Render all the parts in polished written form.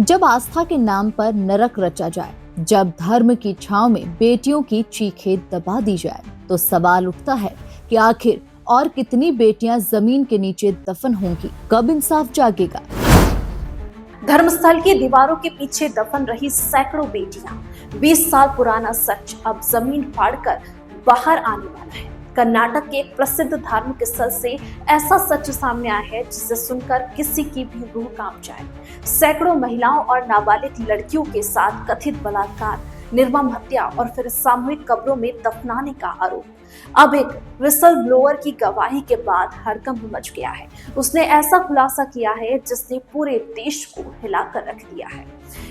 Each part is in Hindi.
जब आस्था के नाम पर नरक रचा जाए, जब धर्म की छांव में बेटियों की चीखें दबा दी जाए, तो सवाल उठता है कि आखिर और कितनी बेटियां जमीन के नीचे दफन होंगी, कब इंसाफ जागेगा। धर्मस्थल की दीवारों के पीछे दफन रही सैकड़ों बेटियां। 20 साल पुराना सच अब जमीन फाड़कर बाहर आने वाला है। कर्नाटक के एक प्रसिद्ध धार्मिक स्थल से ऐसा सच सामने आया है जिसे सुनकर किसी की भी रूह कांप जाए। सैकड़ों महिलाओं और नाबालिग लड़कियों के साथ कथित बलात्कार, निर्मम हत्या और फिर सामूहिक कब्रों में दफनाने का आरोप। अब एक विसल ब्लोअर की गवाही के बाद हड़कंप मच गया है। उसने ऐसा खुलासा किया है जिसने पूरे देश को हिलाकर रख दिया है।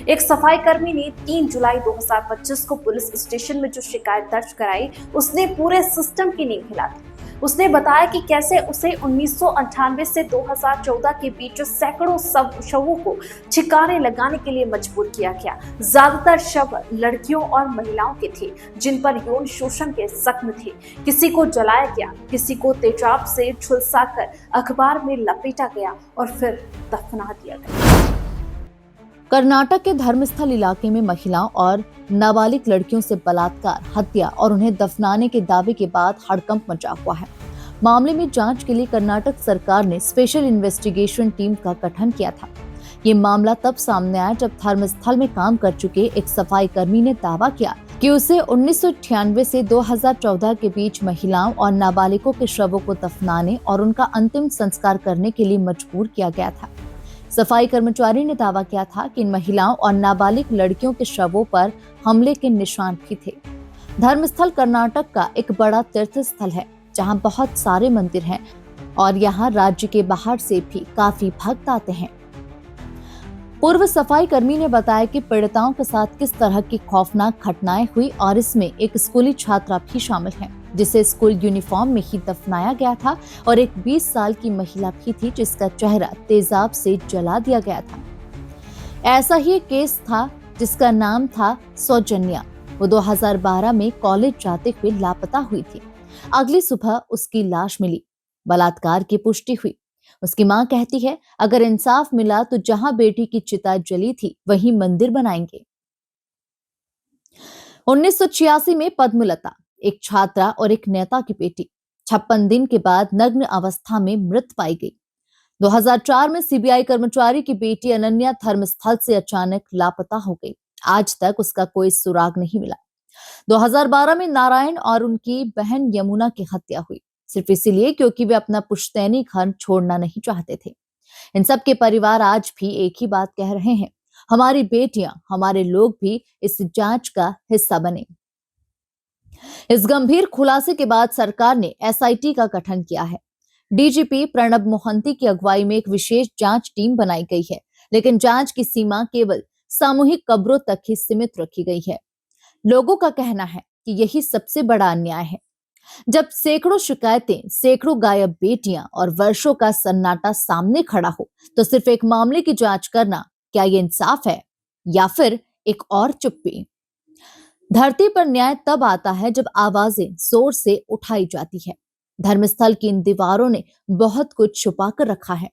एक सफाई कर्मी ने 3 जुलाई 2025 को पुलिस स्टेशन में जो शिकायत दर्ज कराई, उसने पूरे सिस्टम की नींव हिला दी। उसने बताया कि कैसे उसे 1998 से 2014 के बीच सैकड़ों शवों को ठिकाने लगाने के लिए मजबूर किया गया। ज्यादातर शव लड़कियों और महिलाओं के थे जिन पर यौन शोषण के जख्म थे। किसी को जलाया गया, किसी को तेजाब से झुलसाकर अखबार में लपेटा गया और फिर दफना दिया गया। कर्नाटक के धर्मस्थल इलाके में महिलाओं और नाबालिग लड़कियों से बलात्कार, हत्या और उन्हें दफनाने के दावे के बाद हड़कंप मचा हुआ है। मामले में जांच के लिए कर्नाटक सरकार ने स्पेशल इन्वेस्टिगेशन टीम का गठन किया था। ये मामला तब सामने आया जब धर्मस्थल में काम कर चुके एक सफाई कर्मी ने दावा किया कि उसे 1998 से 2014 के बीच महिलाओं और नाबालिगों के शवों को दफनाने और उनका अंतिम संस्कार करने के लिए मजबूर किया गया था। सफाई कर्मचारी ने दावा किया था कि इन महिलाओं और नाबालिग लड़कियों के शवों पर हमले के निशान भी थे। धर्मस्थल कर्नाटक का एक बड़ा तीर्थ स्थल है जहां बहुत सारे मंदिर हैं और यहां राज्य के बाहर से भी काफी भक्त आते हैं। पूर्व सफाई कर्मी ने बताया कि पीड़िताओं के साथ किस तरह की खौफनाक घटनाएं हुई और इसमें एक स्कूली छात्रा भी शामिल है जिसे स्कूल यूनिफॉर्म में ही दफनाया गया था और एक 20 साल की महिला भी थी जिसका चेहरा तेजाब से जला दिया गया था। ऐसा ही एक केस था जिसका नाम था सौजन्या। वो 2012 में कॉलेज जाते हुए लापता हुई थी। अगली सुबह उसकी लाश मिली। बलात्कार की पुष्टि हुई। उसकी मां कहती है, अगर इंसाफ मिला तो जहां बेटी की चिता जली थी वहीं मंदिर बनाएंगे। 1986 में पद्मलता, एक छात्रा और एक नेता की बेटी, 56 दिन के बाद नग्न अवस्था में मृत पाई गई। 2004 में सीबीआई कर्मचारी की बेटी अनन्या धर्मस्थल से अचानक लापता हो गई। आज तक उसका कोई सुराग नहीं मिला। 2012 में नारायण और उनकी बहन यमुना की हत्या हुई, सिर्फ इसीलिए क्योंकि वे अपना पुश्तैनी घर छोड़ना नहीं चाहते थे। इन सब के परिवार आज भी एक ही बात कह रहे हैं, हमारी बेटियां, हमारे लोग भी इस जांच का हिस्सा बने। इस गंभीर खुलासे के बाद सरकार ने एसआईटी का गठन किया है। डीजीपी प्रणब मोहंती की अगुवाई में एक विशेष जांच टीम बनाई गई है, लेकिन जांच की सीमा केवल सामूहिक कब्रों तक ही सीमित रखी गई है। लोगों का कहना है कि यही सबसे बड़ा अन्याय है। जब सैकड़ों शिकायतें, सैकड़ों गायब बेटियां और वर्षों का सन्नाटा सामने खड़ा हो, तो सिर्फ एक मामले की जांच करना, क्या ये इंसाफ है या फिर एक और चुप्पी? धरती पर न्याय तब आता है जब आवाजें जोर से उठाई जाती है। धर्मस्थल की इन दीवारों ने बहुत कुछ छुपा कर रखा है।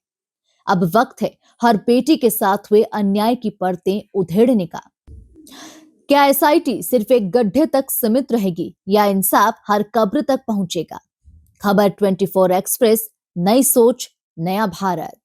अब वक्त है हर बेटी के साथ हुए अन्याय की परतें उधेड़ने का। क्या एसआईटी सिर्फ एक गड्ढे तक सीमित रहेगी या इंसाफ हर कब्र तक पहुंचेगा? खबर 24 एक्सप्रेस, नई सोच, नया भारत।